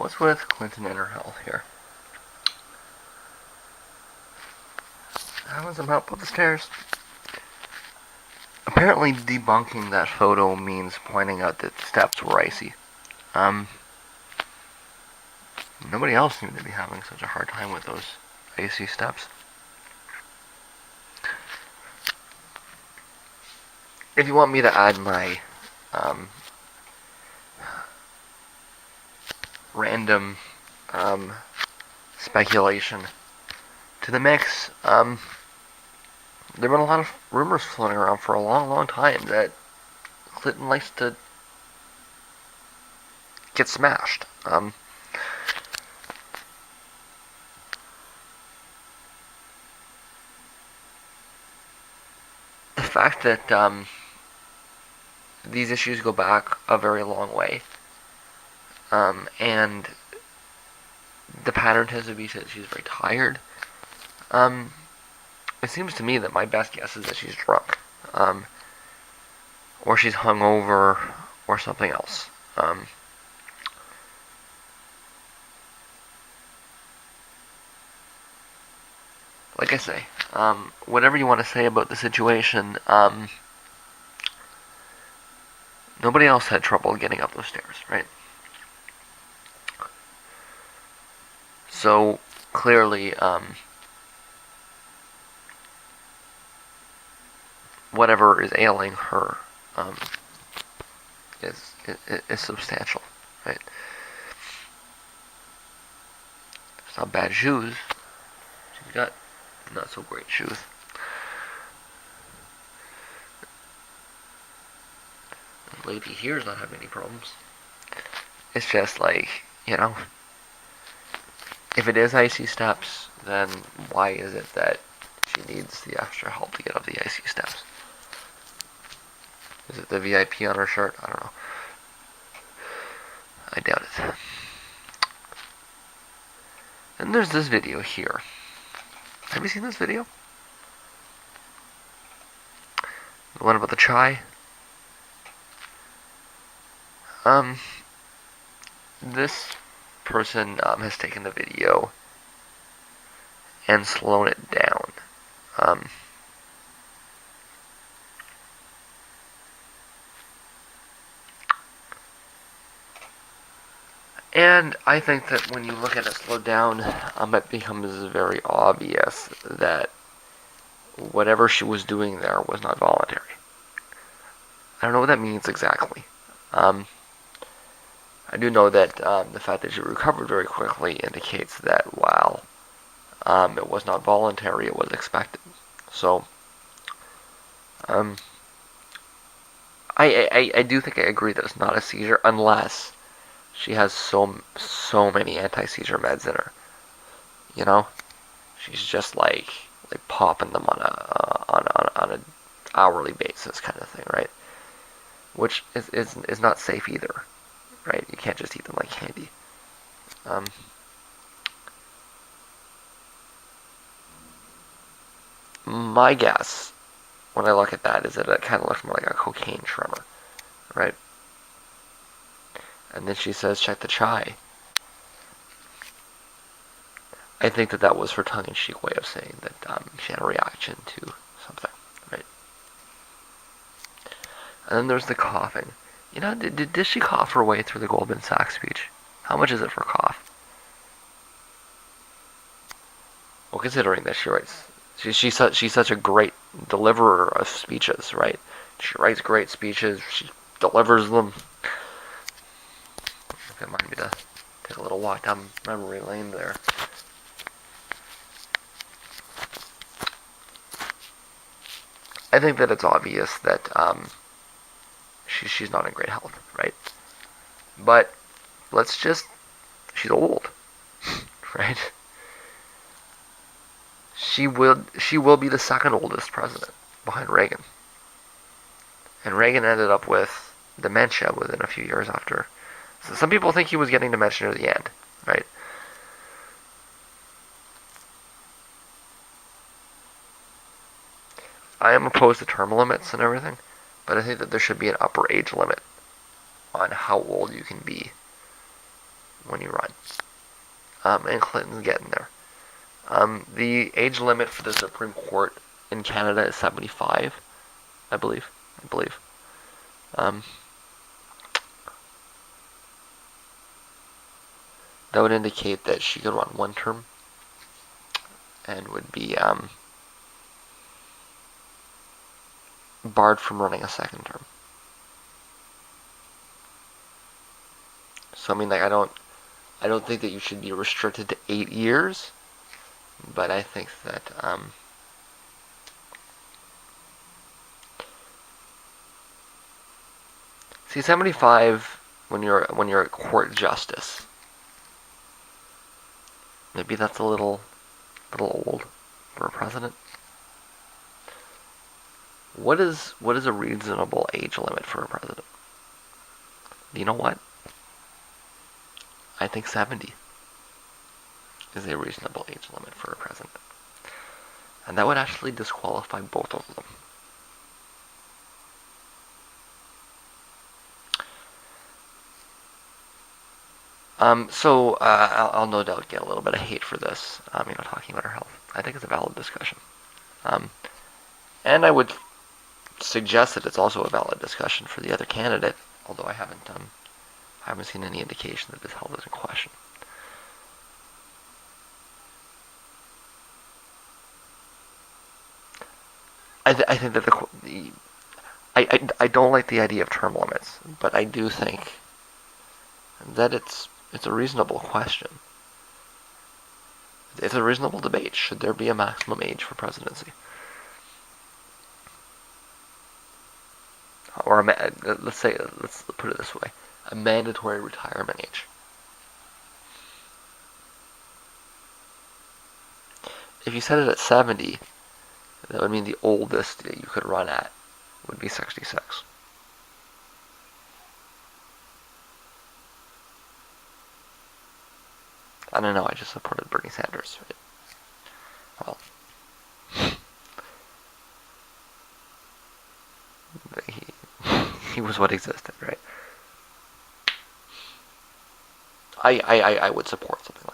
what's with Clinton and her health here? Having some help up the stairs. Apparently debunking that photo means pointing out that the steps were icy. Nobody else seemed to be having such a hard time with those icy steps. If you want me to add my random speculation to the mix, there have been a lot of rumors floating around for a long, long time that Clinton likes to get smashed. The fact that these issues go back a very long way, and the pattern tends to be that she's very tired. It seems to me that my best guess is that she's drunk, or she's hungover, or something else. Like I say, whatever you want to say about the situation, nobody else had trouble getting up those stairs, right? So clearly, whatever is ailing her is substantial, right? It's not bad shoes. She's got not so great shoes. The lady here's not having any problems. It's just like, if it is icy steps, then why is it that she needs the extra help to get up the icy steps? Is it the VIP on her shirt? I don't know. I doubt it. And there's this video here. Have you seen this video? The one about the chai? This person has taken the video and slowed it down. And I think that when you look at it slowed down, it becomes very obvious that whatever she was doing there was not voluntary. I don't know what that means exactly. I do know that the fact that she recovered very quickly indicates that while it was not voluntary, it was expected. So, I do think I agree that it's not a seizure unless she has so many anti-seizure meds in her. She's just like popping them on a hourly basis kind of thing, right? Which is not safe either, right? You can't just eat them like candy. My guess, when I look at that, is that it kind of looks more like a cocaine tremor, right? And then she says, check the chai. I think that was her tongue-in-cheek way of saying that she had a reaction to something, right? And then there's the coughing. Did she cough her way through the Goldman Sachs speech? How much is it for cough? Well, considering that she writes, she's such a great deliverer of speeches, right? She writes great speeches. She delivers them. If it might be to take a little walk down memory lane there. I think that it's obvious that she's not in great health, right? But she's old, right? She will be the second oldest president behind Reagan. And Reagan ended up with dementia within a few years after. So some people think he was getting dementia near the end, right? I am opposed to term limits and everything, but I think that there should be an upper age limit on how old you can be when you run. And Clinton's getting there. The age limit for the Supreme Court in Canada is 75, I believe. Um, that would indicate that she could run one term and would be barred from running a second term. So I mean, like, I don't think that you should be restricted to 8 years, but I think that see, 75 when you're a court justice, maybe that's a little old for a president. What is a reasonable age limit for a president? You know what? I think 70 is a reasonable age limit for a president. And that would actually disqualify both of them. I'll no doubt get a little bit of hate for this, talking about our health. I think it's a valid discussion. Um, and I would suggest that it's also a valid discussion for the other candidate, although I haven't seen any indication that this health is in question. I think that I don't like the idea of term limits, but I do think that it's a reasonable question. It's a reasonable debate. Should there be a maximum age for presidency? Or let's put it this way, a mandatory retirement age. If you set it at 70, that would mean the oldest that you could run at would be 66. I don't know, I just supported Bernie Sanders. Well, he was what existed, right? I would support something like that.